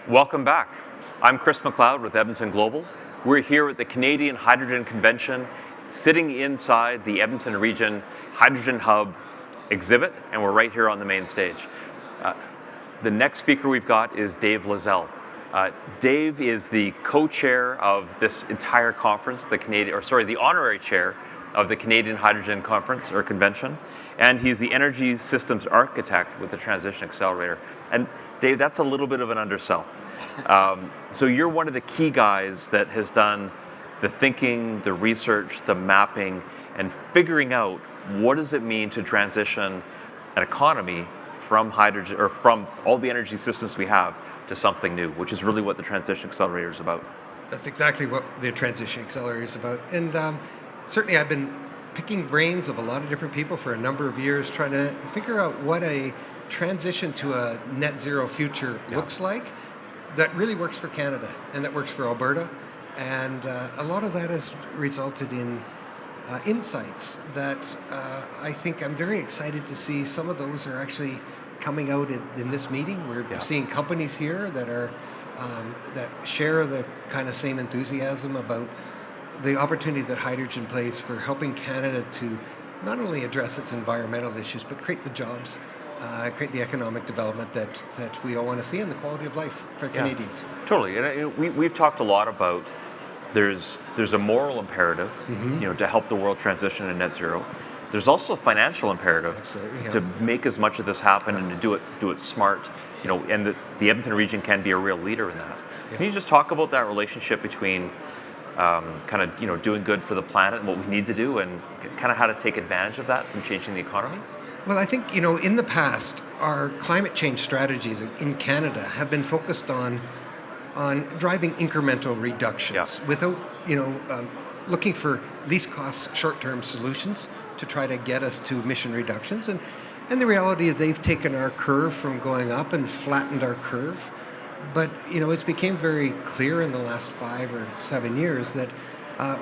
Welcome back. I'm Chris McLeod with Edmonton Global. We're here at the Canadian Hydrogen Convention, sitting inside the Edmonton Region Hydrogen Hub exhibit, and we're right here on the main stage. The next speaker we've got is Dave Lazell. Dave is the co-chair of this entire conference, the honorary chair of the Canadian Hydrogen Conference or Convention, and he's the energy systems architect with the Transition Accelerator. And Dave, that's a little bit of an undersell. So you're one of the key guys that has done the thinking, the research, the mapping, and figuring out what does it mean to transition an economy from hydrogen or from all the energy systems we have to something new, which is really what the Transition Accelerator is about. That's exactly what the Transition Accelerator is about. And certainly I've been picking brains of a lot of different people for a number of years, trying to figure out what a transition to a net zero future looks like that really works for Canada and that works for Alberta. And a lot of that has resulted in insights that I think I'm very excited to see. Some of those are actually coming out in this meeting. We're seeing companies here that are that share the kind of same enthusiasm about the opportunity that hydrogen plays for helping Canada to not only address its environmental issues, but create the jobs, create the economic development that we all want to see and the quality of life for Canadians. Totally, and we've talked a lot about there's a moral imperative, to help the world transition to net zero. There's also a financial imperative to make as much of this happen and to do it smart. And the Edmonton region can be a real leader in that. Can you just talk about that relationship between doing good for the planet and what we need to do, and kind of how to take advantage of that from changing the economy? Well, I think, in the past, our climate change strategies in Canada have been focused on driving incremental reductions without, looking for least cost short-term solutions to try to get us to emission reductions. And the reality is they've taken our curve from going up and flattened our curve. But, it's became very clear in the last 5 or 7 years that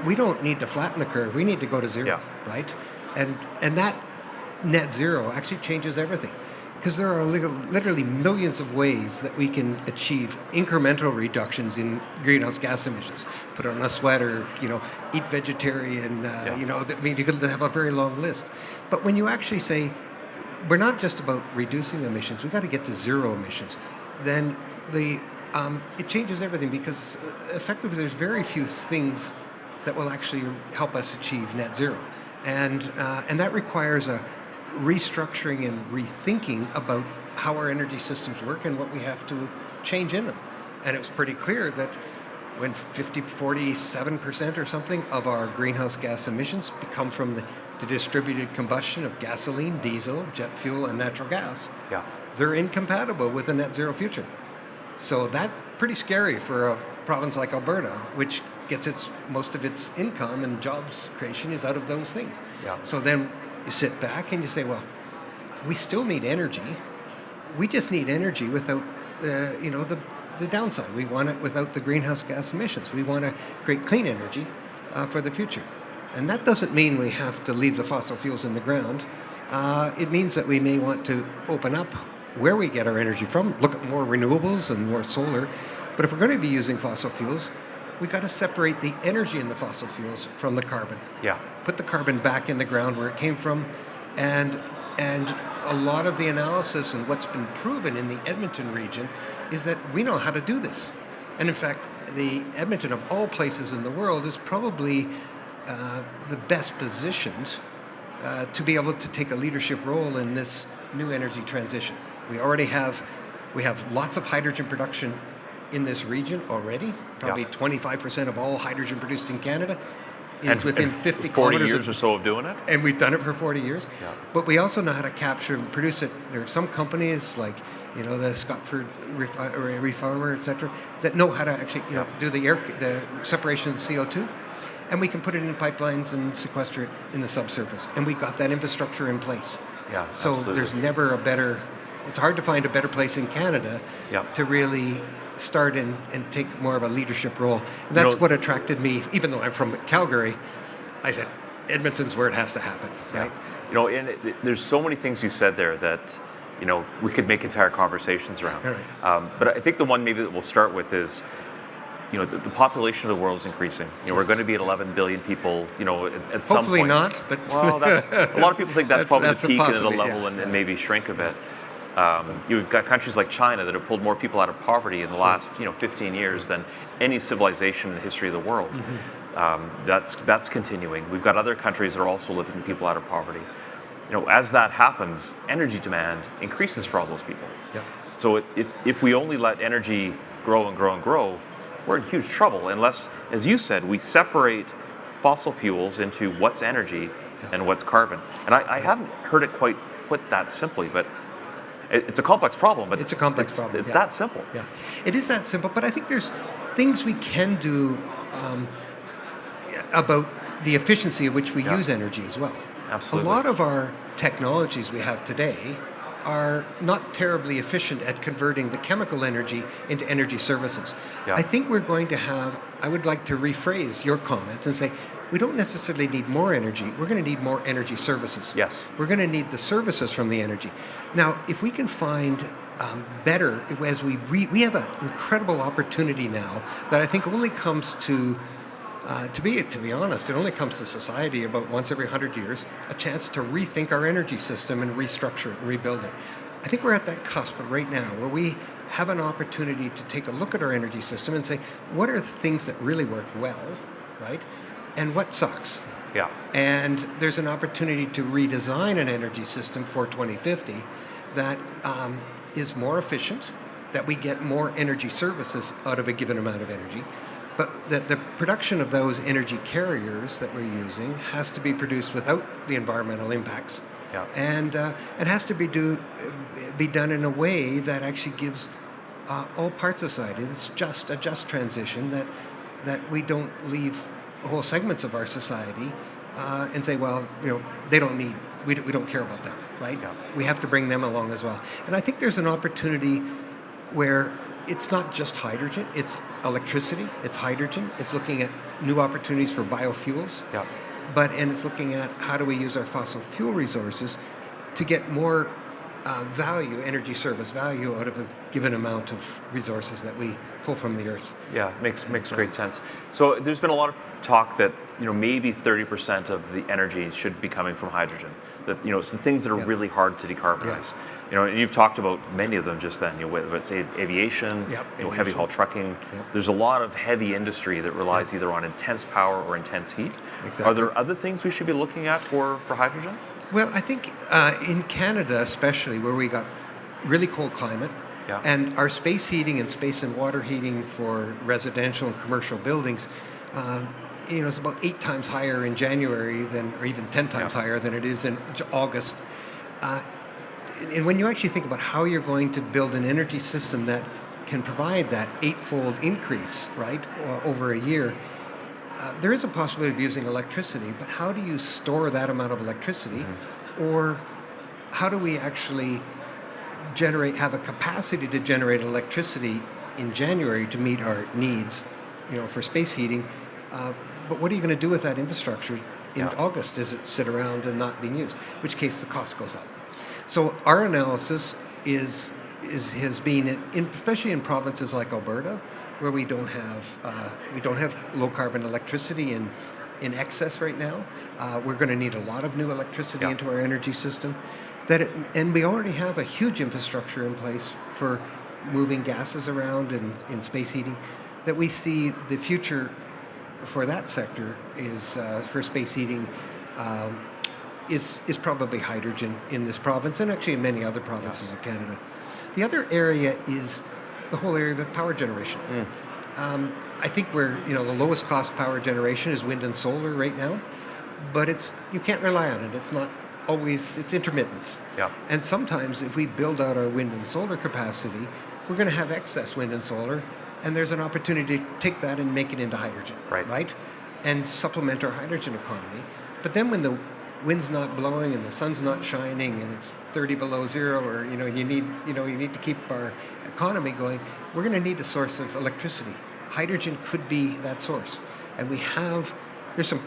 we don't need to flatten the curve. We need to go to zero, right? And that net zero actually changes everything, because there are literally millions of ways that we can achieve incremental reductions in greenhouse gas emissions. Put on a sweater, eat vegetarian, you could have a very long list. But when you actually say, we're not just about reducing emissions, we've got to get to zero emissions, then it changes everything, because effectively there's very few things that will actually help us achieve net zero. And that requires a restructuring and rethinking about how our energy systems work and what we have to change in them. And it was pretty clear that when 47% or something of our greenhouse gas emissions come from the distributed combustion of gasoline, diesel, jet fuel, and natural gas, they're incompatible with a net zero future. So that's pretty scary for a province like Alberta, which gets most of its income and jobs creation is out of those things. So then you sit back and you say, well, we still need energy. We just need energy without the downside. We want it without the greenhouse gas emissions. We want to create clean energy for the future. And that doesn't mean we have to leave the fossil fuels in the ground. It means that we may want to open up where we get our energy from, look at more renewables and more solar. But if we're going to be using fossil fuels, we got to separate the energy in the fossil fuels from the carbon. Put the carbon back in the ground where it came from, and a lot of the analysis and what's been proven in the Edmonton region is that we know how to do this. And in fact, the Edmonton of all places in the world is probably the best positioned to be able to take a leadership role in this new energy transition. We have lots of hydrogen production in this region already. Probably 25% of all hydrogen produced in Canada is within 50 kilometers. 40 years or so of doing it? And we've done it for 40 years. But we also know how to capture and produce it. There are some companies like, the Scotford Reformer, et cetera, that know how to actually do the separation of the CO2. And we can put it in pipelines and sequester it in the subsurface. And we've got that infrastructure in place. So absolutely. There's never it's hard to find a better place in Canada to really start and take more of a leadership role. And that's what attracted me. Even though I'm from Calgary, I said, Edmonton's where it has to happen, right? And there's so many things you said there that we could make entire conversations around. Right. But I think the one maybe that we'll start with is, the population of the world is increasing. We're going to be at 11 billion people, at some Hopefully point. not, but Well, a lot of people think that's probably that's the peak, and it'll possibly, level and maybe shrink a bit. You've got countries like China that have pulled more people out of poverty in the last 15 years than any civilization in the history of the world. That's continuing. We've got other countries that are also lifting people out of poverty. As that happens, energy demand increases for all those people. Yeah. So if we only let energy grow and grow and grow, we're in huge trouble unless, as you said, we separate fossil fuels into what's energy and what's carbon. And I haven't heard it quite put that simply, but it's a complex problem. But it's a complex problem. It's that simple. Yeah, it is that simple. But I think there's things we can do about the efficiency at which we use energy as well. Absolutely. A lot of our technologies we have today are not terribly efficient at converting the chemical energy into energy services. Yeah. I think we're going to I would like to rephrase your comment and say, we don't necessarily need more energy, we're going to need more energy services. Yes. We're going to need the services from the energy. Now, if we can find better, as we have an incredible opportunity now that I think only comes to be honest, it only comes to society about once every 100 years, a chance to rethink our energy system and restructure it and rebuild it. I think we're at that cusp right now where we have an opportunity to take a look at our energy system and say, what are the things that really work well, right? And what sucks? Yeah. And there's an opportunity to redesign an energy system for 2050 that is more efficient, that we get more energy services out of a given amount of energy, but that the production of those energy carriers that we're using has to be produced without the environmental impacts. Yeah. And it has to be done in a way that actually gives all parts of society, it's just a just transition, that we don't leave whole segments of our society and say, well, they don't need, we don't care about them, right? Yeah. We have to bring them along as well. And I think there's an opportunity where it's not just hydrogen, it's electricity, it's hydrogen, it's looking at new opportunities for biofuels, Yeah. and it's looking at how do we use our fossil fuel resources to get more value, energy service value out of a given amount of resources that we pull from the earth. Yeah, makes great sense. So there's been a lot of talk that maybe 30% of the energy should be coming from hydrogen. That some things that are really hard to decarbonize. And you've talked about many of them just then. Whether it's aviation, heavy haul trucking. There's a lot of heavy industry that relies either on intense power or intense heat. Exactly. Are there other things we should be looking at for hydrogen? Well, I think in Canada especially, where we got really cold climate, and our space heating and space and water heating for residential and commercial buildings, it's about 8 times higher in January or even 10 times higher than it is in August. And when you actually think about how you're going to build an energy system that can provide that 8-fold increase, right, over a year, there is a possibility of using electricity, but how do you store that amount of electricity? Or how do we actually have a capacity to generate electricity in January to meet our needs, for space heating? But what are you going to do with that infrastructure in August? Does it sit around and not being used? In which case the cost goes up. So our analysis has been, especially in provinces like Alberta, where we don't have low carbon electricity in excess right now. We're going to need a lot of new electricity into our energy system. And we already have a huge infrastructure in place for moving gases around in space heating. That we see the future for that sector is for space heating. Is probably hydrogen in this province and actually in many other provinces of Canada. The other area is the whole area of power generation. I think the lowest cost power generation is wind and solar right now, but you can't rely on it. It's not always, it's intermittent. Yeah. And sometimes if we build out our wind and solar capacity, we're going to have excess wind and solar, and there's an opportunity to take that and make it into hydrogen, right? And supplement our hydrogen economy. But then when the wind's not blowing and the sun's not shining and it's 30 below zero, or you need to keep our economy going, we're going to need a source of electricity. Hydrogen could be that source, and there's some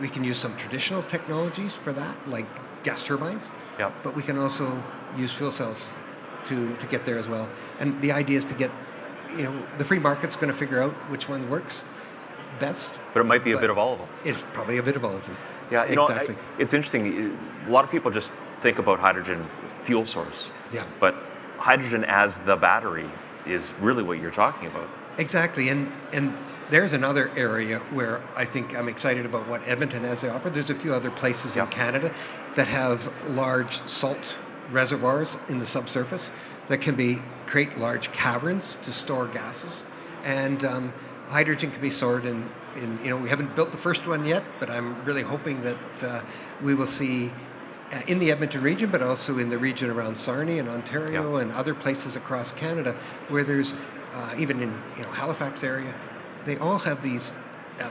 we can use some traditional technologies for that, like gas turbines, Yeah. but we can also use fuel cells to get there as well. And the idea is to get, the free market's going to figure out which one works best. But it might be a but bit of all of them. It's probably a bit of all of them. Yeah, exactly. It's interesting. A lot of people just think about hydrogen fuel source. Yeah. But hydrogen as the battery is really what you're talking about. Exactly, and there's another area where I think I'm excited about what Edmonton has to offer. There's a few other places in Canada that have large salt reservoirs in the subsurface that can create large caverns to store gases, and hydrogen can be stored in. We haven't built the first one yet, but I'm really hoping that we will see in the Edmonton region, but also in the region around Sarnia and Ontario and other places across Canada, where there's even in Halifax area, they all have these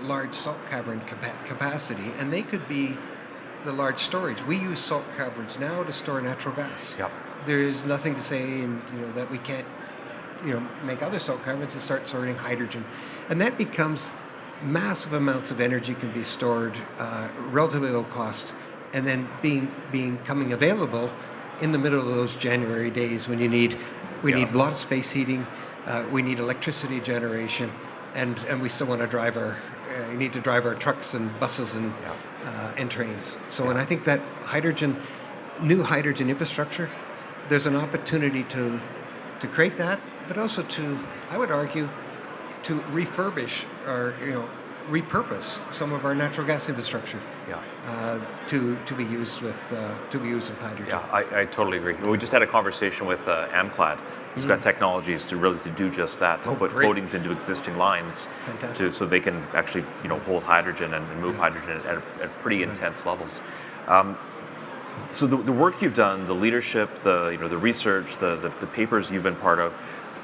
large salt cavern capacity, and they could be the large storage. We use salt caverns now to store natural gas. Yep. There is nothing to say that we can't make other salt caverns and start storing hydrogen, and that becomes massive amounts of energy can be stored relatively low cost, and then becoming available in the middle of those January days when we need a lot of space heating, we need electricity generation, and we still want to drive need to drive our trucks and buses and trains. So, and I think that new hydrogen infrastructure, there's an opportunity to create that, but also I would argue, to refurbish or repurpose some of our natural gas infrastructure to be used with hydrogen. Yeah, I totally agree. We just had a conversation with Amclad, who's got technologies to do just that, to put coatings into existing lines, so they can actually hold hydrogen and move hydrogen at pretty intense levels. So the work you've done, the leadership, the research, the papers you've been part of,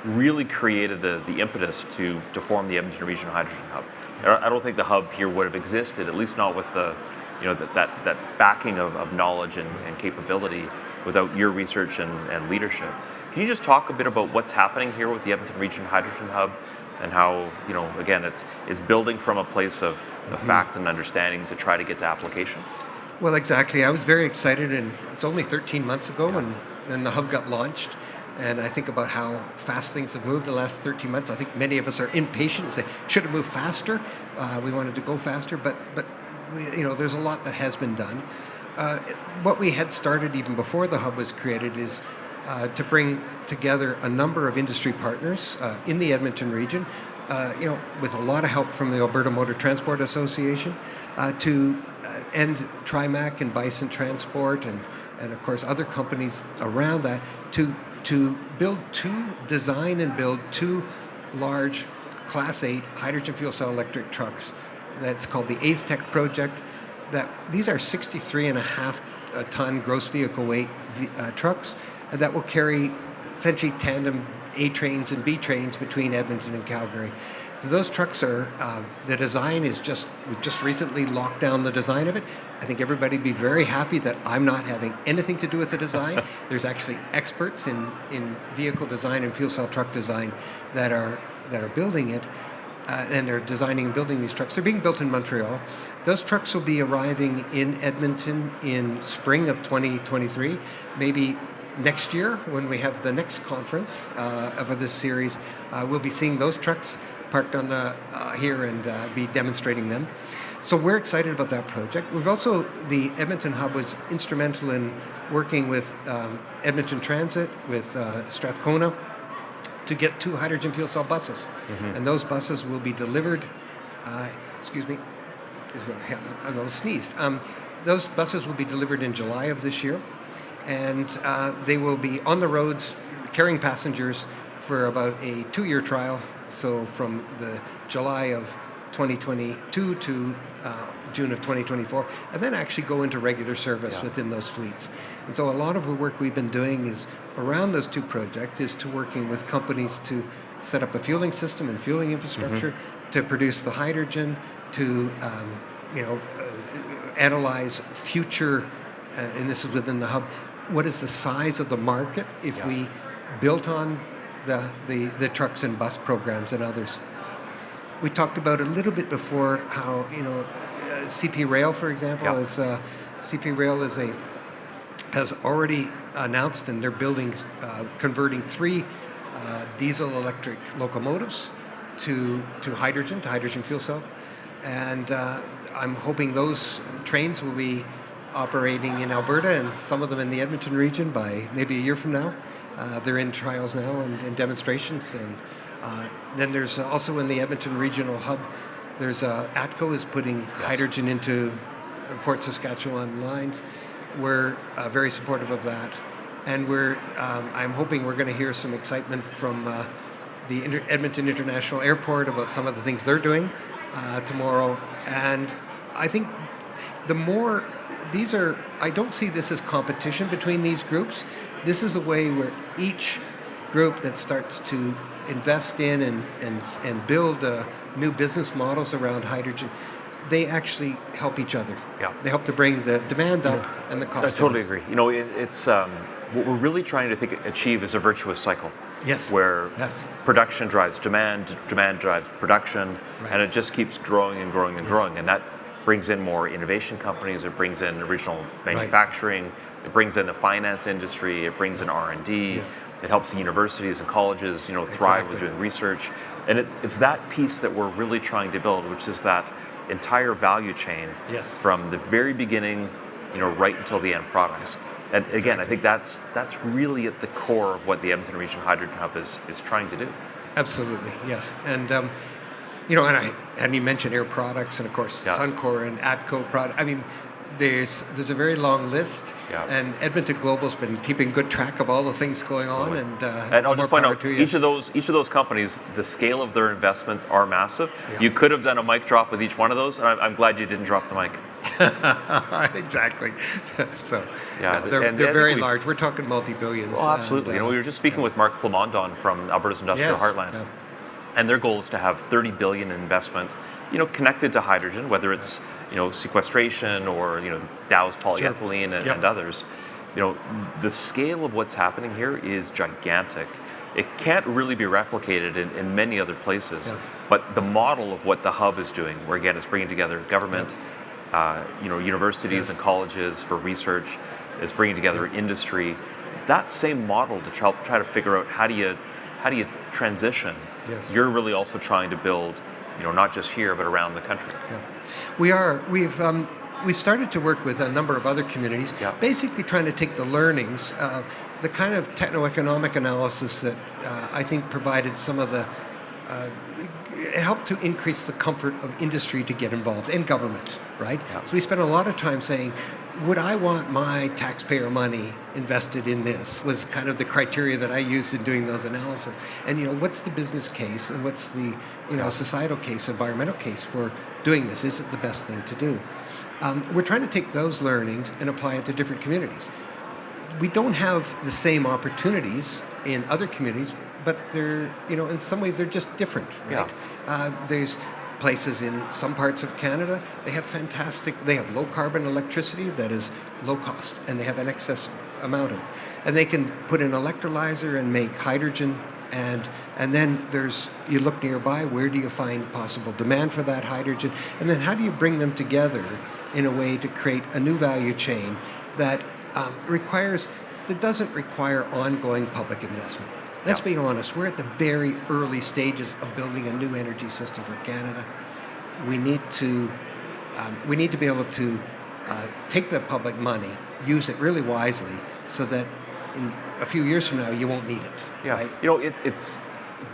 really created the impetus to form the Edmonton Regional Hydrogen Hub. I don't think the hub here would have existed, at least not with that backing of knowledge and capability, without your research and leadership. Can you just talk a bit about what's happening here with the Edmonton Regional Hydrogen Hub, and how again it's building from a place of fact and understanding to try to get to application? Well, exactly. I was very excited, and it's only 13 months ago when the hub got launched. And I think about how fast things have moved the last 13 months. I think many of us are impatient and say, should have moved faster. We wanted to go faster, but there's a lot that has been done. What we had started even before the hub was created is to bring together a number of industry partners in the Edmonton region, with a lot of help from the Alberta Motor Transport Association, and Trimac and Transport and of course other companies around that to design and build two large Class 8 hydrogen fuel cell electric trucks. That's called the AZTEC project. These are 63.5 ton gross vehicle weight trucks that will carry potentially tandem A trains and B trains between Edmonton and Calgary. So those trucks are, the design is we've just recently locked down the design of it. I think everybody would be very happy that I'm not having anything to do with the design. There's actually experts in vehicle design and fuel cell truck design that are building it, and they're designing and building these trucks. They're being built in Montreal. Those trucks will be arriving in Edmonton in spring of 2023, maybe next year when we have the next conference of this series. We'll be seeing those trucks parked on here and be demonstrating them. So we're excited about that project. The Edmonton Hub was instrumental in working with Edmonton Transit, with Strathcona, to get 2 hydrogen fuel cell buses. And those buses will be delivered, excuse me, I'm a little sneezed. Those buses will be delivered in July of this year, and they will be on the roads carrying passengers for about a 2-year trial. So from the July of 2022 to June of 2024, and then actually go into regular service within those fleets. And so a lot of the work we've been doing is around those 2 projects is to working with companies to set up a fueling system and fueling infrastructure, to produce the hydrogen, to analyze future, and this is within the hub, what is the size of the market if we built on the trucks and bus programs and others. We talked about a little bit before how CP Rail, for example, CP Rail is has already announced, and they're building, converting 3 diesel electric locomotives to hydrogen fuel cell. And I'm hoping those trains will be operating in Alberta and some of them in the Edmonton region by maybe a year from now. They're in trials now and demonstrations. And then there's also in the Edmonton Regional Hub, there's ATCO is putting hydrogen into Fort Saskatchewan lines. We're very supportive of that. And I'm hoping we're going to hear some excitement from the Edmonton International Airport about some of the things they're doing tomorrow. And I think I don't see this as competition between these groups. This is a way where each group that starts to invest in and build new business models around hydrogen, they actually help each other. Yeah. They help to bring the demand up and the cost I totally down. agree. It's what we're really trying to achieve is a virtuous cycle. Yes. Where Yes. production drives demand drives production, Right. and it just keeps growing and growing and growing. And that brings in more innovation companies, it brings in original manufacturing, it brings in the finance industry, it brings in R&D, Yeah. it helps the universities and colleges, thrive with doing research. And it's that piece that we're really trying to build, which is that entire value chain from the very beginning, right until the end products. And again, I think that's really at the core of what the Edmonton Region Hydrogen Hub is trying to do. Absolutely, yes. And and I hadn't even mentioned Air Products, and of course Suncor and ATCO product. I mean, there's a very long list, and Edmonton Global's been keeping good track of all the things going on. And I'll just point out, each of those companies, the scale of their investments are massive. Yeah. You could have done a mic drop with each one of those, and I'm glad you didn't drop the mic. Exactly. So Yeah, they're and very large. We're talking multi-billions. Oh, absolutely. And, we were just speaking with Mark Plamondon from Alberta's Industrial Heartland. Yeah. And their goal is to have 30 billion in investment, connected to hydrogen, whether it's, sequestration or, Dow's polyethylene and others. The scale of what's happening here is gigantic. It can't really be replicated in many other places. Yeah. But the model of what the hub is doing, where again, it's bringing together government, universities and colleges for research, it's bringing together industry. That same model to try to figure out how do you transition. Yes. You're really also trying to build, not just here but around the country. Yeah. We've started to work with a number of other communities, basically trying to take the learnings, the kind of techno-economic analysis that I think provided some of the helped to increase the comfort of industry to get involved, and government, right? Yeah. So we spent a lot of time saying, would I want my taxpayer money invested in this? Was kind of the criteria that I used in doing those analyses. And what's the business case, and what's the societal case, environmental case for doing this? Is it the best thing to do? We're trying to take those learnings and apply it to different communities. We don't have the same opportunities in other communities, but they're, in some ways they're just different, right? There's places in some parts of Canada, they have low carbon electricity that is low cost, and they have an excess amount of it. And they can put an electrolyzer and make hydrogen, and then you look nearby, where do you find possible demand for that hydrogen? And then how do you bring them together in a way to create a new value chain that doesn't require ongoing public investment? Let's be honest, we're at the very early stages of building a new energy system for Canada. We need to be able to take the public money, use it really wisely, so that in a few years from now you won't need it. Yeah, right? it's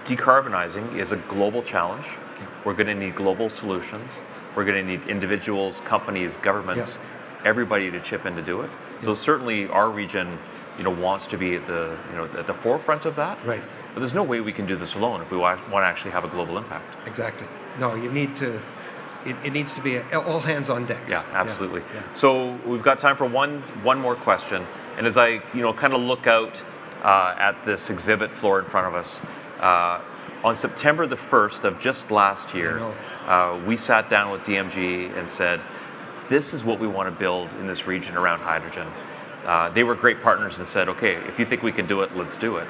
decarbonizing is a global challenge. Yeah. We're going to need global solutions. We're going to need individuals, companies, governments, everybody to chip in to do it. So certainly our region, wants to be at the forefront of that. Right. But there's no way we can do this alone if we want to actually have a global impact. Exactly. No, you need to. It needs to be all hands on deck. Yeah, absolutely. Yeah. So we've got time for one more question. And as I kind of look out at this exhibit floor in front of us, on September the 1st of just last year, we sat down with DMG and said, this is what we want to build in this region around hydrogen. They were great partners and said, okay, if you think we can do it, let's do it.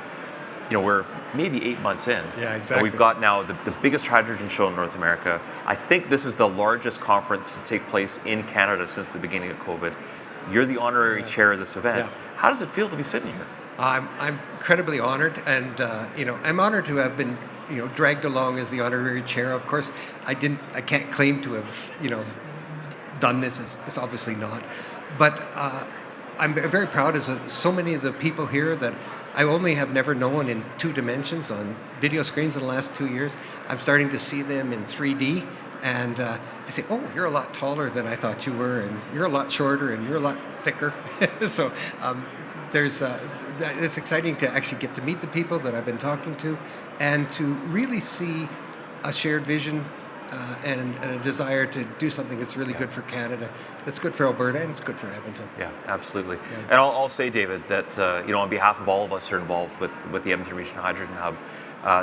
We're maybe 8 months in. Yeah, exactly. And we've got now the biggest hydrogen show in North America. I think this is the largest conference to take place in Canada since the beginning of COVID. You're the honorary chair of this event. Yeah. How does it feel to be sitting here? I'm incredibly honored, and I'm honored to have been dragged along as the honorary chair. Of course, I can't claim to have done this. It's obviously not, but I'm very proud as so many of the people here that I only have never known in 2 dimensions on video screens in the last 2 years. I'm starting to see them in 3D, and I say, "Oh, you're a lot taller than I thought you were, and you're a lot shorter, and you're a lot thicker." So it's exciting to actually get to meet the people that I've been talking to, and to really see a shared vision and a desire to do something that's really good for Canada, that's good for Alberta, and it's good for Edmonton. Yeah, absolutely. Yeah. And I'll say, David, that on behalf of all of us who are involved with the Edmonton Region Hydrogen Hub,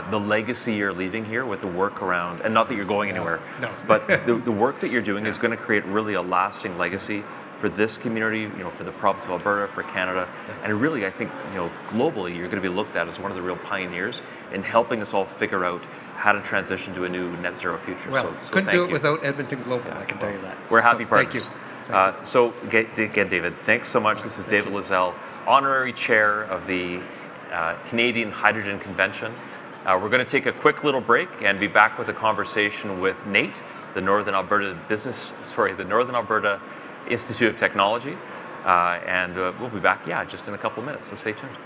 the legacy you're leaving here with the work around, and not that you're going anywhere, no. but the work that you're doing is going to create really a lasting legacy for this community, for the province of Alberta, for Canada, and really, I think, globally, you're going to be looked at as one of the real pioneers in helping us all figure out how to transition to a new net zero future. Well, so couldn't thank do it you. without Edmonton Global, I can tell you that. We're happy Thank partners. you. So again, David, thanks so much. This is David Lazell, honorary chair of the Canadian Hydrogen Convention. We're going to take a quick little break and be back with a conversation with Nate, the Northern Alberta Institute of Technology, and we'll be back, just in a couple of minutes. So stay tuned.